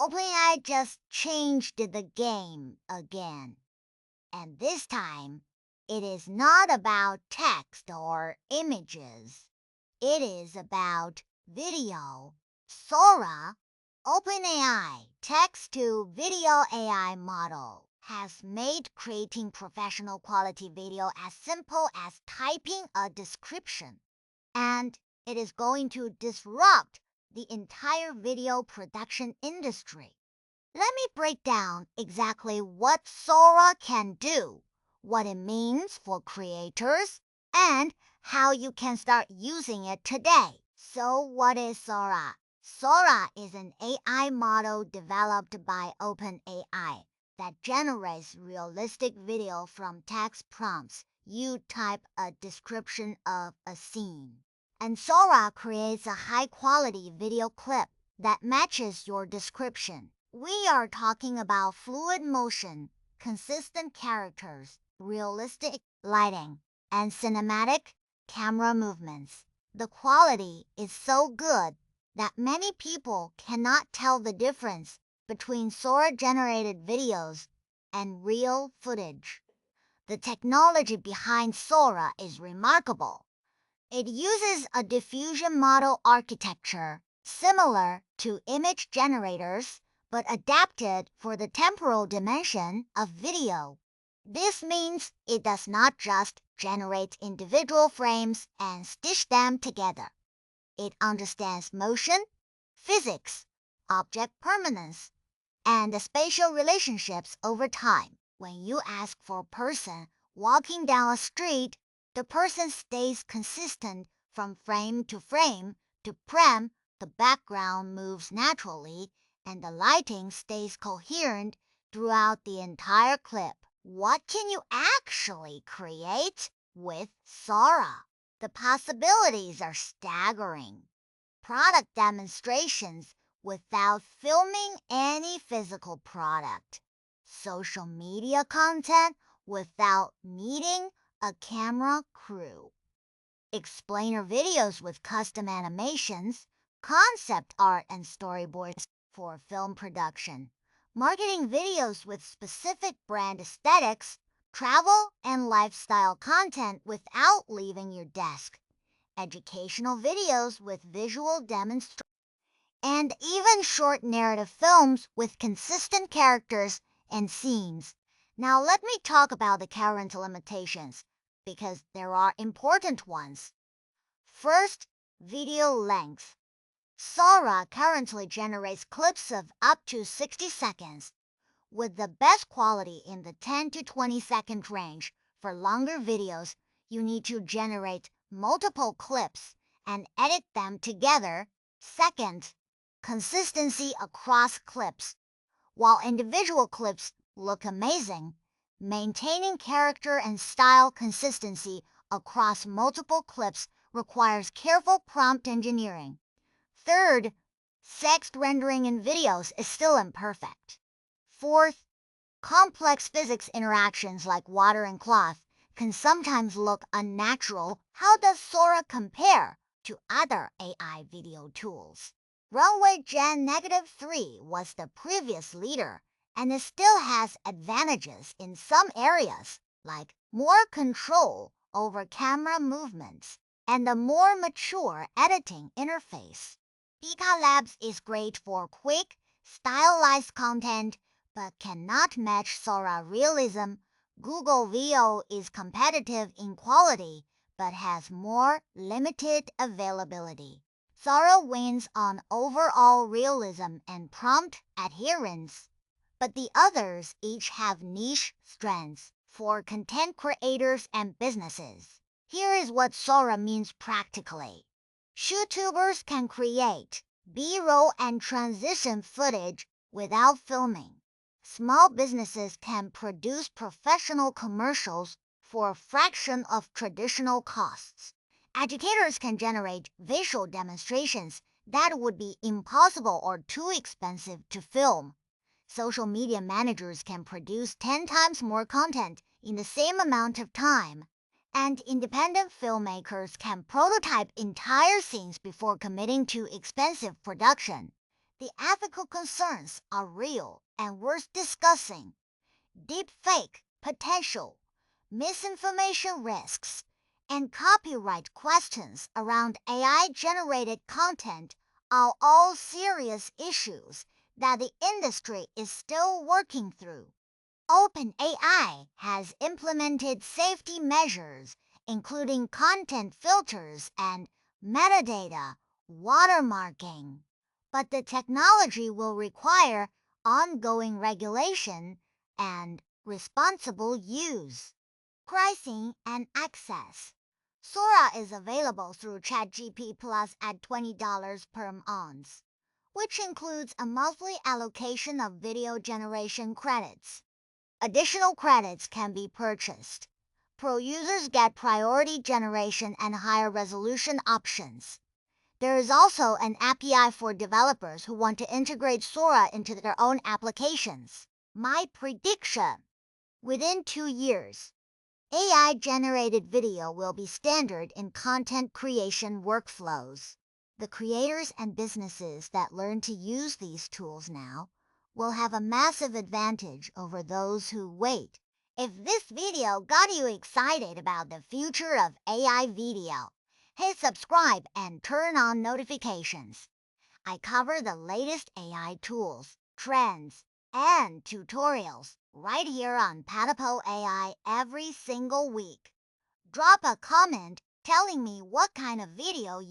OpenAI just changed the game again. And this time, it is not about text or images. It is about video. Sora, OpenAI text-to-video AI model, has made creating professional quality video as simple as typing a description. And it is going to disrupt the entire video production industry. Let me break down exactly what Sora can do, what it means for creators, and how you can start using it today. So what is Sora? Sora is an AI model developed by OpenAI that generates realistic video from text prompts. You type a description of a scene, and Sora creates a high-quality video clip that matches your description. We are talking about fluid motion, consistent characters, realistic lighting, and cinematic camera movements. The quality is so good that many people cannot tell the difference between Sora-generated videos and real footage. The technology behind Sora is remarkable. It uses a diffusion model architecture similar to image generators, but adapted for the temporal dimension of video. This means it does not just generate individual frames and stitch them together. It understands motion, physics, object permanence, and the spatial relationships over time. When you ask for a person walking down a street, the person stays consistent from frame to frame. To prem, the background moves naturally, and the lighting stays coherent throughout the entire clip. What can you actually create with Sora? The possibilities are staggering. Product demonstrations without filming any physical product. Social media content without needing a camera crew. Explainer videos with custom animations, concept art and storyboards for film production. Marketing videos with specific brand aesthetics, travel and lifestyle content without leaving your desk. Educational videos with visual demonstrations, and even short narrative films with consistent characters and scenes. Now let me talk about the current limitations, because there are important ones. First, video length. Sora currently generates clips of up to 60 seconds, with the best quality in the 10 to 20 second range. For longer videos, you need to generate multiple clips and edit them together. Second, consistency across clips. While individual clips look amazing, maintaining character and style consistency across multiple clips requires careful prompt engineering. Third, text rendering in videos is still imperfect. Fourth, complex physics interactions like water and cloth can sometimes look unnatural. How does Sora compare to other AI video tools? Runway Gen -3 was the previous leader, and it still has advantages in some areas, like more control over camera movements and a more mature editing interface. Pika Labs is great for quick, stylized content, but cannot match Sora realism. Google VO is competitive in quality, but has more limited availability. Sora wins on overall realism and prompt adherence, but the others each have niche strengths for content creators and businesses. Here is what Sora means practically. YouTubers can create B-roll and transition footage without filming. Small businesses can produce professional commercials for a fraction of traditional costs. Educators can generate visual demonstrations that would be impossible or too expensive to film. Social media managers can produce 10 times more content in the same amount of time. And independent filmmakers can prototype entire scenes before committing to expensive production. The ethical concerns are real and worth discussing. Deepfake potential, misinformation risks, and copyright questions around AI-generated content are all serious issues that the industry is still working through. OpenAI has implemented safety measures, including content filters and metadata watermarking. But the technology will require ongoing regulation and responsible use. Pricing and access. Sora is available through ChatGPT Plus at $20 per month, which includes a monthly allocation of video generation credits. Additional credits can be purchased. Pro users get priority generation and higher resolution options. There is also an API for developers who want to integrate Sora into their own applications. My prediction: within 2 years, AI-generated video will be standard in content creation workflows. The creators and businesses that learn to use these tools now will have a massive advantage over those who wait. If this video got you excited about the future of AI video, hit subscribe and turn on notifications. I cover the latest AI tools, trends, and tutorials right here on Patapo AI every single week. Drop a comment telling me what kind of video